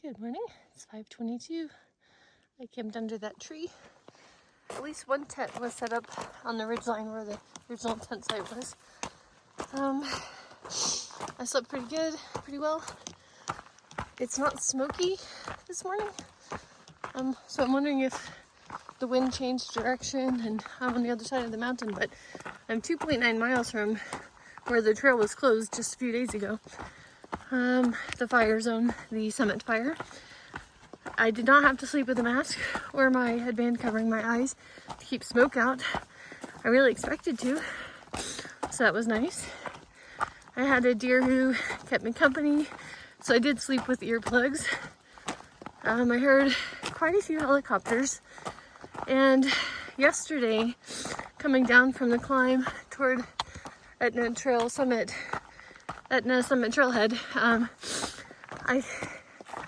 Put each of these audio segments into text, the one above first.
Good morning. It's 5:22. I camped under that tree. At least one tent was set up on the ridgeline where the original tent site was. I slept pretty good, pretty well. It's not smoky this morning. So I'm wondering if the wind changed direction and I'm on the other side of the mountain, but I'm 2.9 miles from where the trail was closed just a few days ago. The fire zone, the summit fire. I did not have to sleep with a mask or my headband covering my eyes to keep smoke out. I really expected to, so that was nice. I had a deer who kept me company, so I did sleep with earplugs. I heard quite a few helicopters, and yesterday, coming down from the climb toward Etna Summit Trailhead, I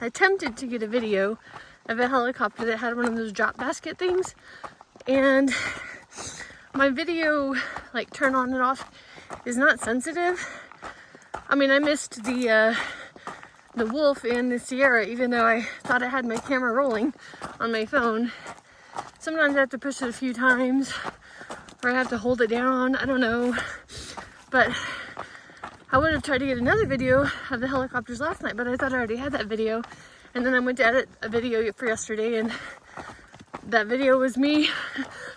attempted to get a video of a helicopter that had one of those drop basket things, and my video, like, turn on and off is not sensitive. I mean, I missed the wolf and the Sierra, even though I thought I had my camera rolling on my phone. Sometimes I have to push it a few times, or I have to hold it down, I don't know. But I would have tried to get another video of the helicopters last night, but I thought I already had that video. And then I went to edit a video for yesterday, and that video was me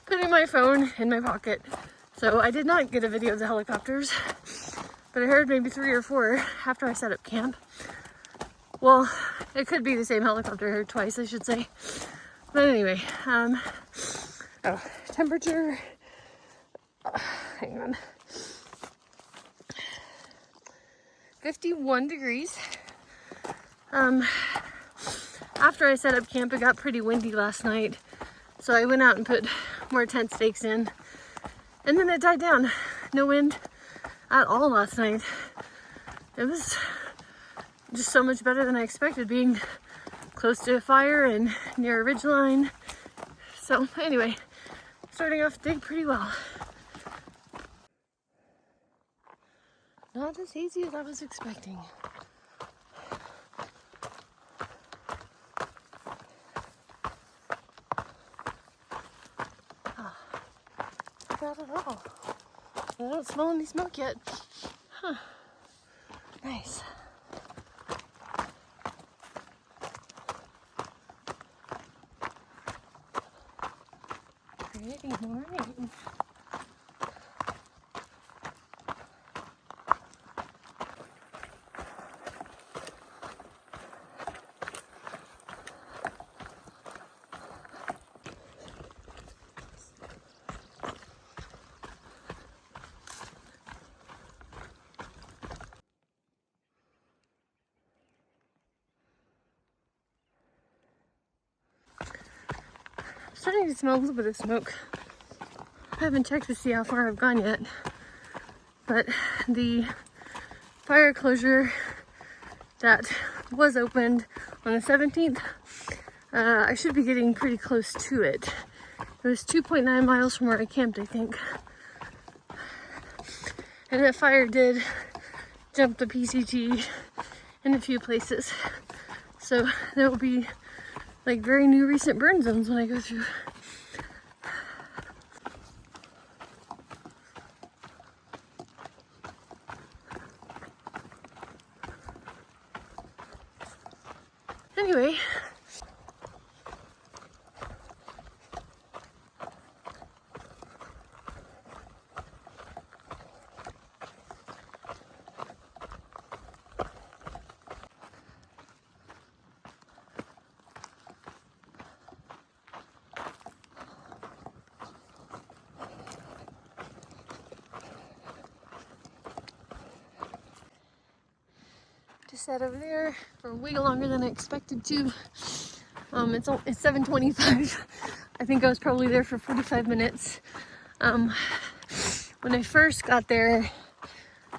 putting my phone in my pocket. So I did not get a video of the helicopters, but I heard maybe 3 or 4 after I set up camp. Well, it could be the same helicopter I heard twice, I should say. But anyway, temperature, hang on. 51 degrees. After I set up camp, it got pretty windy last night, so I went out and put more tent stakes in, and then it died down. No wind at all last night. It was just so much better than I expected, being close to a fire and near a ridgeline. So anyway, starting off the day pretty well. Not as easy as I was expecting. Not at all. I don't smell any smoke yet. Huh. Nice. Pretty morning. Starting to smell a little bit of smoke. I haven't checked to see how far I've gone yet, but the fire closure that was opened on the 17th, I should be getting pretty close to it. It was 2.9 miles from where I camped, I think. And that fire did jump the PCT in a few places. So there will be like very new recent burn zones when I go through. Anyway, just sat over there for way longer than I expected to. It's 7:25. I think I was probably there for 45 minutes. When I first got there,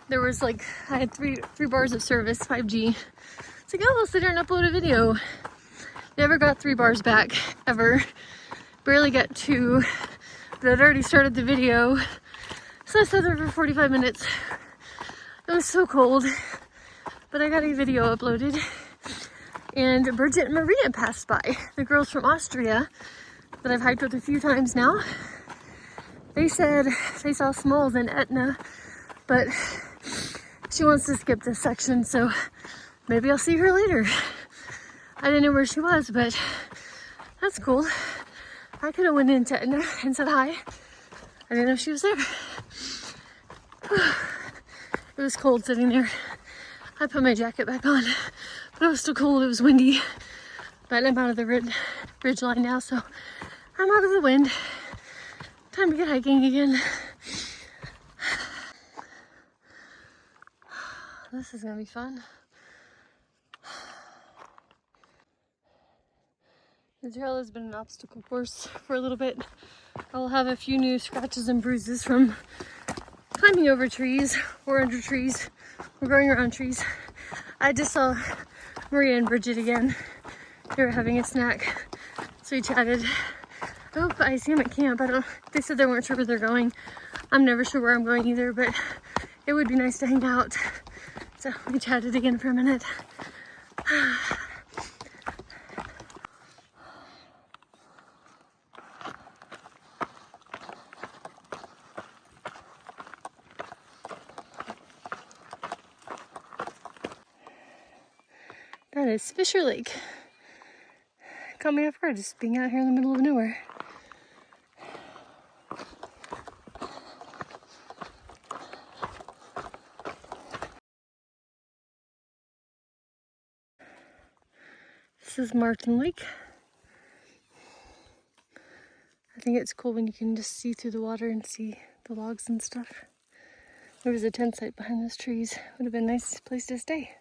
there was like, I had three bars of service, 5G. It's like, oh, I'll sit here and upload a video. Never got 3 bars back, ever. Barely got 2, but I'd already started the video. So I sat there for 45 minutes. It was so cold, but I got a video uploaded. and Bridget and Maria passed by, the girls from Austria that I've hiked with a few times now. They said they saw Smalls in Etna, but she wants to skip this section, so maybe I'll see her later. I didn't know where she was, but that's cool. I could have went into Etna and said hi. I didn't know she was there. It was cold sitting there. I put my jacket back on, but it was still cold. It was windy, but I'm out of the ridge line now, so I'm out of the wind. Time to get hiking again. This is gonna be fun. The trail has been an obstacle course for a little bit. I will have a few new scratches and bruises from climbing over trees or under trees or going around trees. I just saw Maria and Bridget again. They were having a snack, so we chatted. I hope I see them at camp. They said they weren't sure where they're going. I'm never sure where I'm going either, but it would be nice to hang out. So we chatted again for a minute. That is Fisher Lake. Caught me off guard just being out here in the middle of nowhere. This is Martin Lake. I think it's cool when you can just see through the water and see the logs and stuff. There was a tent site behind those trees. Would have been a nice place to stay.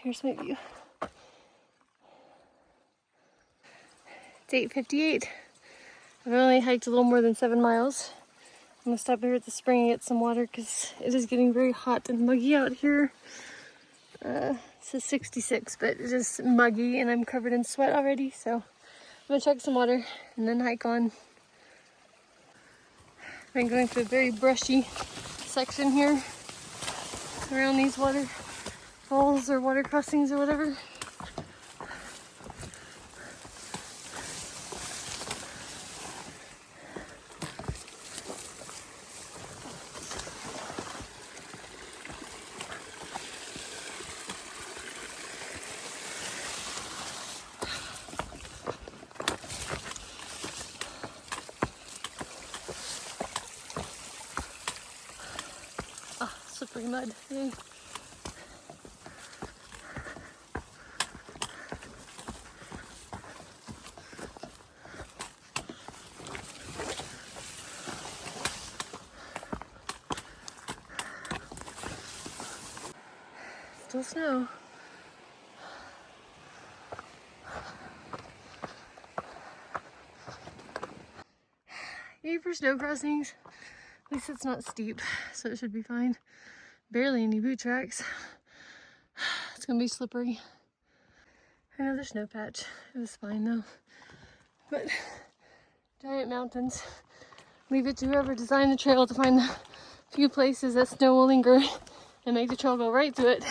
Here's my view. It's 8:58. I've only hiked a little more than 7 miles. I'm gonna stop here at the spring and get some water because it is getting very hot and muggy out here. It says 66, but it is muggy and I'm covered in sweat already, so I'm gonna chug some water and then hike on. I've been going through a very brushy section here around these waterfalls or water crossings or whatever. Slippery mud. Yay. Still snow. Yay for snow crossings. At least it's not steep, so it should be fine. Barely any boot tracks. It's gonna be slippery. Another snow patch. It was fine though. But giant mountains. Leave it to whoever designed the trail to find the few places that snow will linger and make the trail go right through it.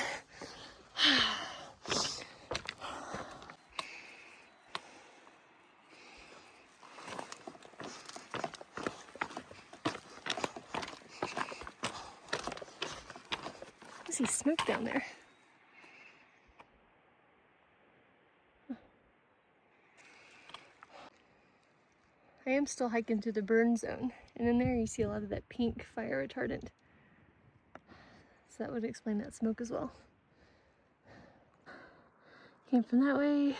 I see smoke down there. I am still hiking through the burn zone, and in there you see a lot of that pink fire retardant. So that would explain that smoke as well. Came from that way.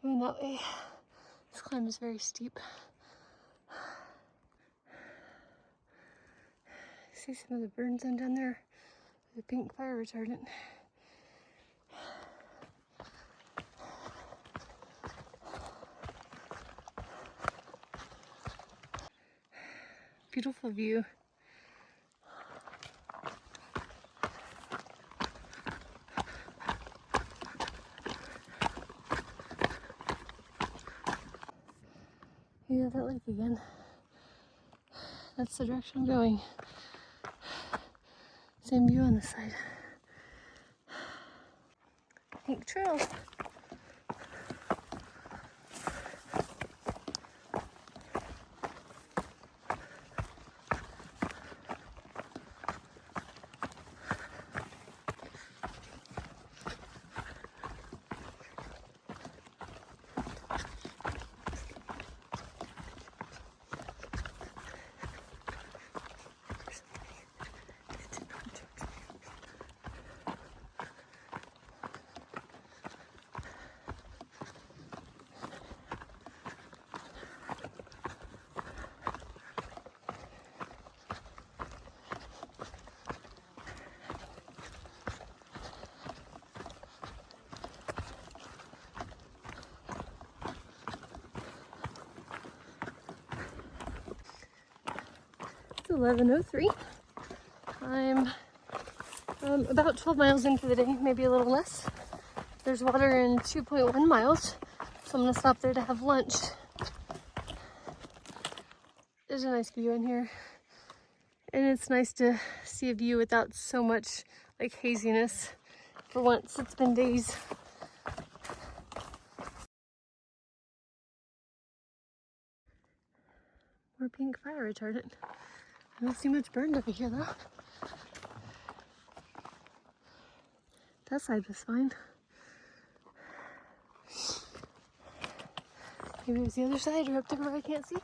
Going that way. This climb is very steep. See some of the burn zone down there, the pink fire retardant. Beautiful view. Yeah, that lake again. That's the direction I'm going. Same view on this side. Pink trail. It's 11:03. I'm about 12 miles in for the day, maybe a little less. There's water in 2.1 miles, so I'm gonna stop there to have lunch. There's a nice view in here, and it's nice to see a view without so much like haziness. For once, it's been days. More pink fire retardant. I don't see much burned over here though. That side was fine. Maybe it was the other side or up there where I can't see.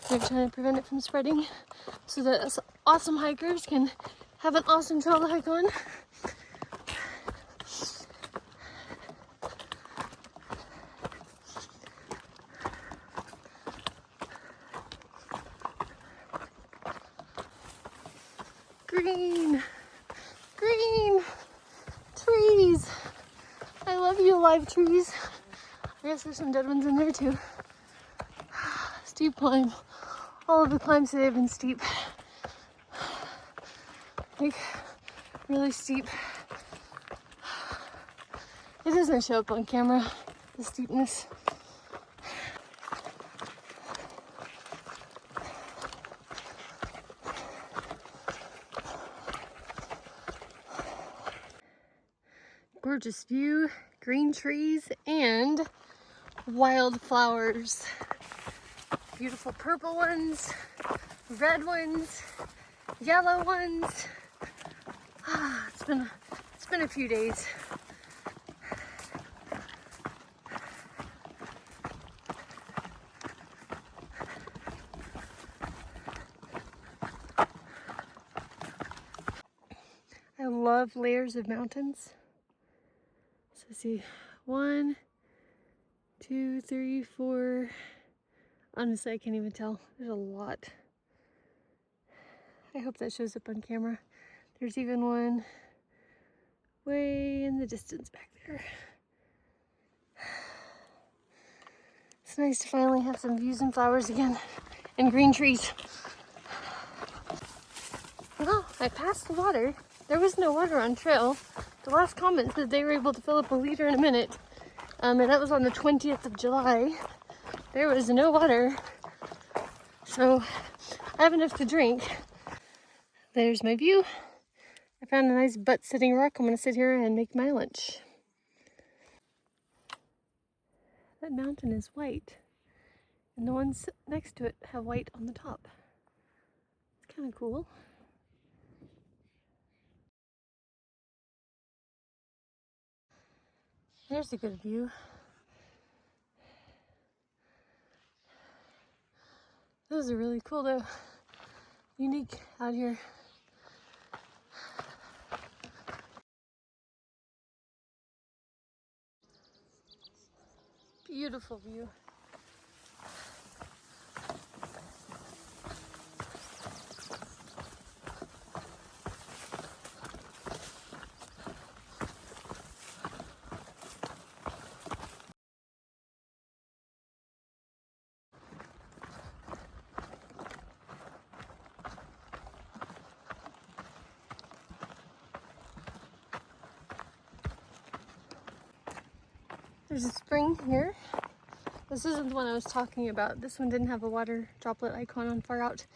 They're trying to prevent it from spreading so that us awesome hikers can have an awesome trail to hike on. Green, green trees. I love you, live trees. I guess there's some dead ones in there too. Steep climb. All of the climbs today have been steep. Like, really steep. It doesn't show up on camera, the steepness. Gorgeous view, green trees, and wildflowers. Beautiful purple ones, red ones, yellow ones. It's been a few days. I love layers of mountains. So see, 1, 2, 3, 4. Honestly, I can't even tell. There's a lot. I hope that shows up on camera. There's even one way in the distance back there. It's nice to finally have some views and flowers again, and green trees. Well, I passed the water. There was no water on trail. The last comment said they were able to fill up a liter in a minute, and that was on the 20th of July. There was no water, so I have enough to drink. There's my view. I found a nice butt-sitting rock. I'm gonna sit here and make my lunch. That mountain is white, and the ones next to it have white on the top. It's kind of cool. There's a good view. Those are really cool though. Unique out here. Beautiful view. There's a spring here. This isn't the one I was talking about. This one didn't have a water droplet icon on far out.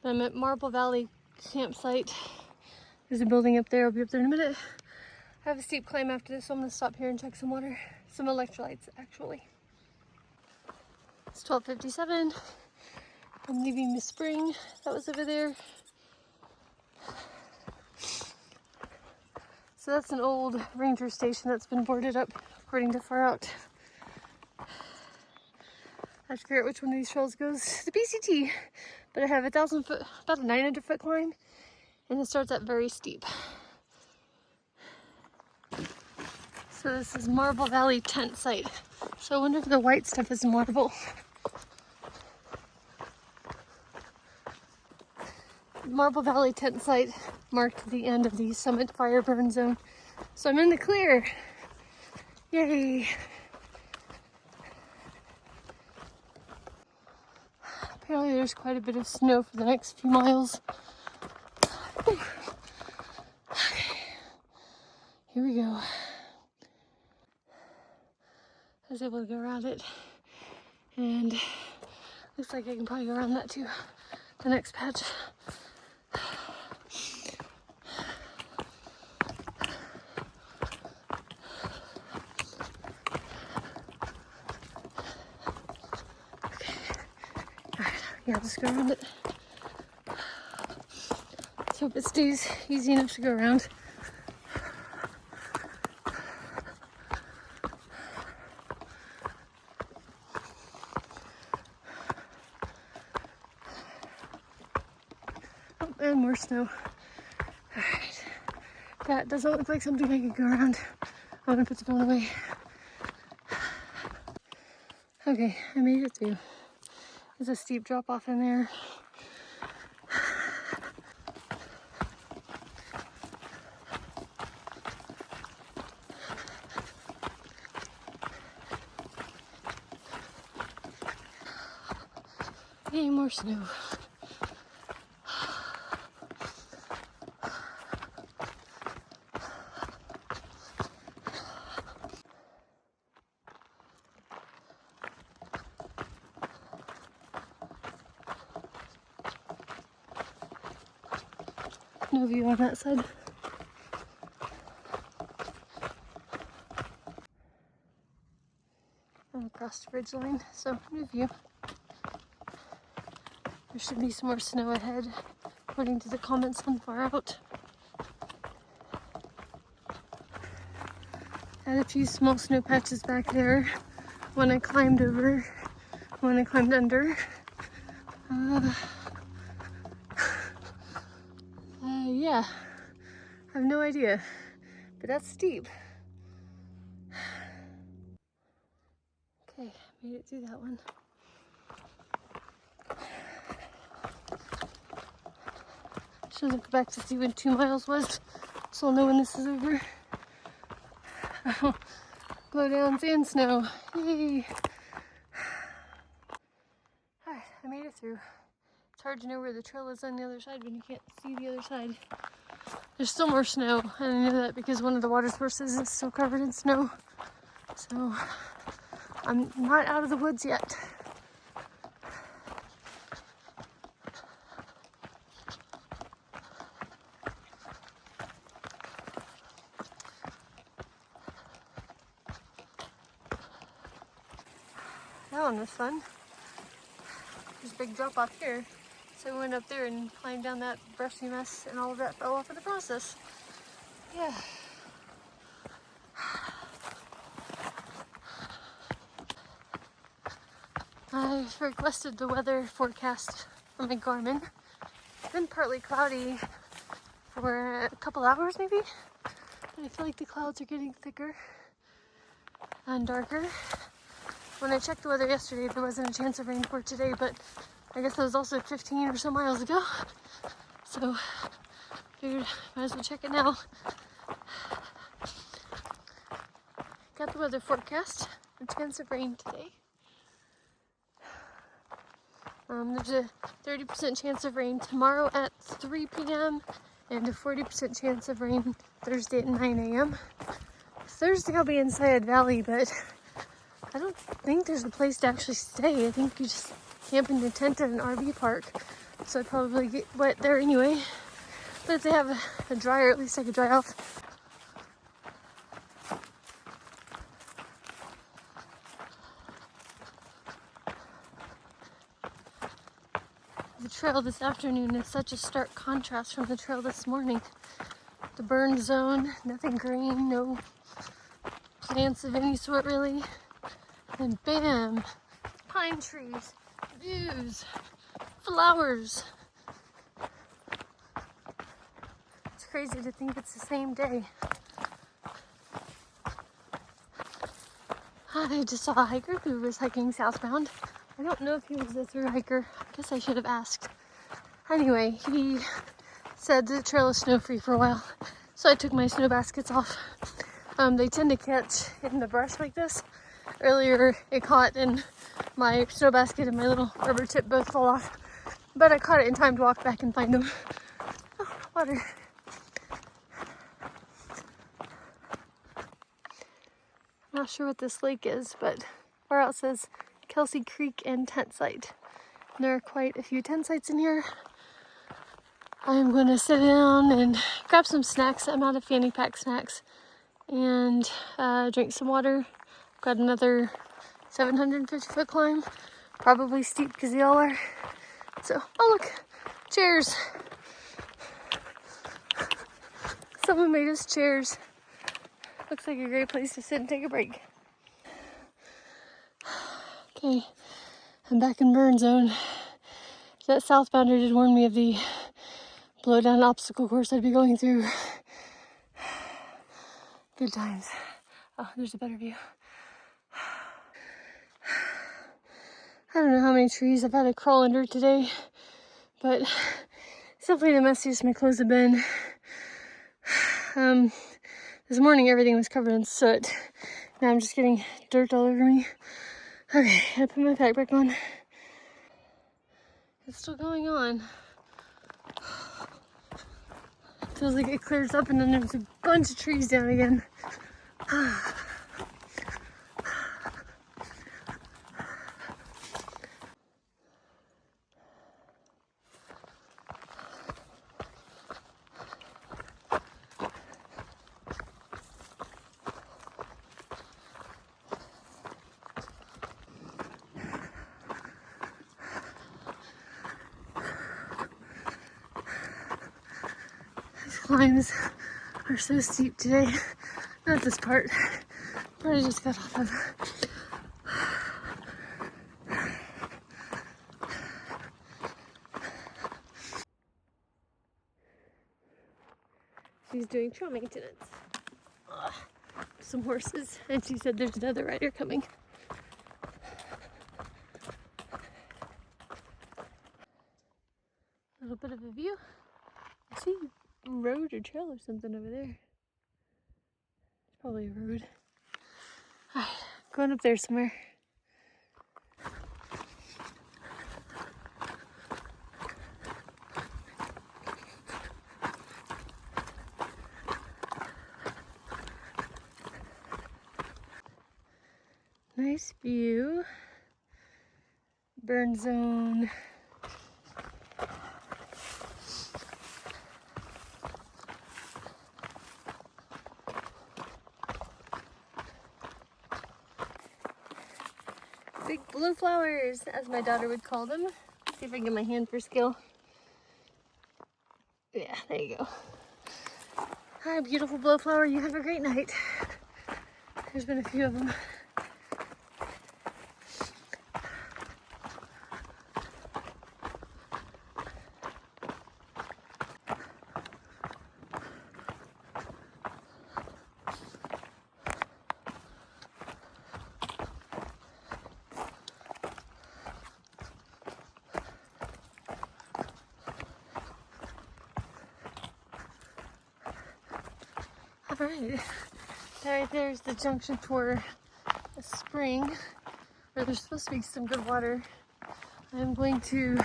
But I'm at Marble Valley campsite. There's a building up there. I'll be up there in a minute. I have a steep climb after this, so I'm gonna stop here and check some water. Some electrolytes, actually. It's 12:57. I'm leaving the spring that was over there. So that's an old ranger station that's been boarded up according to Far Out. I have to figure out which one of these trails goes to the BCT, but I have 1,000 foot, about a 900 foot climb, and it starts at very steep. So this is Marble Valley tent site. So I wonder if the white stuff is marble. Marble Valley tent site marked the end of the summit fire burn zone. So I'm in the clear. Yay. Apparently there's quite a bit of snow for the next few miles. Okay. Here we go. I was able to go around it, and looks like I can probably go around that too. The next patch. Yeah, I'll just go around it. Let's hope it stays easy enough to go around. Oh, and more snow. Alright. That doesn't look like something I could go around. I'm gonna put the phone away. Okay, I made it through. There's a steep drop off in there. Yay, more snow. No view on that side. I'm across the ridge line, so no view. There should be some more snow ahead, according to the comments on Far Out. Had a few small snow patches back there when I climbed over, when I climbed under. Yeah, I have no idea, but that's steep. Okay, made it through that one. Should look back to see when 2 miles was, so I'll know when this is over. Oh, blowdowns and snow, yay! Alright, I made it through. It's hard to know where the trail is on the other side when you can't see the other side. There's still more snow, and I know that because one of the water sources is still covered in snow. So I'm not out of the woods yet. That one was fun. There's a big drop off here. So we went up there and climbed down that brushy mess, and all of that fell off in the process. Yeah. I've requested the weather forecast from my Garmin. It's been partly cloudy for a couple hours maybe. And I feel like the clouds are getting thicker and darker. When I checked the weather yesterday, there wasn't a chance of rain for today, but I guess that was also 15 or so miles ago. So, figured might as well check it now. Got the weather forecast. A chance of rain today. There's a 30% chance of rain tomorrow at 3 p.m. and a 40% chance of rain Thursday at 9 a.m. Thursday I'll be in Sayed Valley, but I don't think there's a place to actually stay. I think you just camp in a tent at an RV park. So I'd probably get wet there anyway. But if they have a dryer, at least I could dry off. The trail this afternoon is such a stark contrast from the trail this morning. The burn zone, nothing green, no plants of any sort really. And bam, pine trees, views, flowers. It's crazy to think it's the same day. I just saw a hiker who was hiking southbound. I don't know if he was a through hiker. I guess I should have asked. Anyway, he said the trail is snow-free for a while. So I took my snow baskets off. They tend to catch in the brush like this. Earlier it caught and my snow basket and my little rubber tip both fell off. But I caught it in time to walk back and find them. Oh, water. Not sure what this lake is, but far out says Kelsey Creek and tent site. And there are quite a few tent sites in here. I'm going to sit down and grab some snacks. I'm out of fanny pack snacks. And drink some water. Got another 750 foot climb. Probably steep because they all are. So, oh look, chairs. Someone made us chairs. Looks like a great place to sit and take a break. Okay, I'm back in burn zone. That southbounder did warn me of the blowdown obstacle course I'd be going through. Good times. Oh, there's a better view. I don't know how many trees I've had to crawl under today, but it's definitely the messiest my clothes have been. This morning everything was covered in soot. Now I'm just getting dirt all over me. Okay, I put my pack back on. It's still going on. Feels like it clears up and then there's a bunch of trees down again. Climbs are so steep today. Not this part. Part I just got off of. She's doing trail maintenance. Some horses, and she said there's another rider coming. A little bit of a view. I see a road or trail or something over there. It's probably a road. Alright, going up there somewhere. Nice view. Burn zone. Big blue flowers, as my daughter would call them. See if I can get my hand for skill. Yeah, there you go. Hi, beautiful blowflower. You have a great night. There's been a few of them. Alright, right there's the junction for a spring where there's supposed to be some good water. I'm going to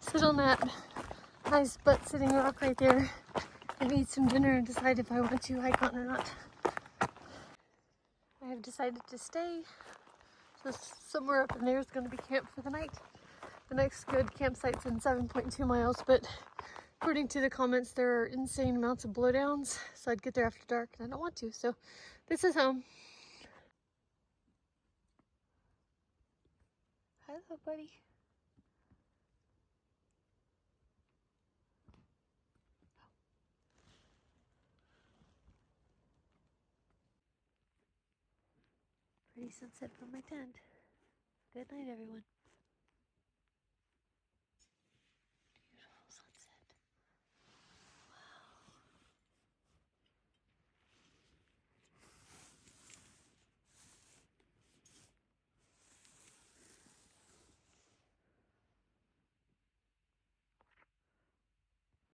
sit on that nice butt sitting rock right there and eat some dinner and decide if I want to hike on or not. I have decided to stay, so somewhere up in there is going to be camp for the night. The next good campsite's in 7.2 miles, but According to the comments, there are insane amounts of blowdowns, so I'd get there after dark, and I don't want to, so this is home. Hello, buddy. Pretty sunset from my tent. Good night, everyone.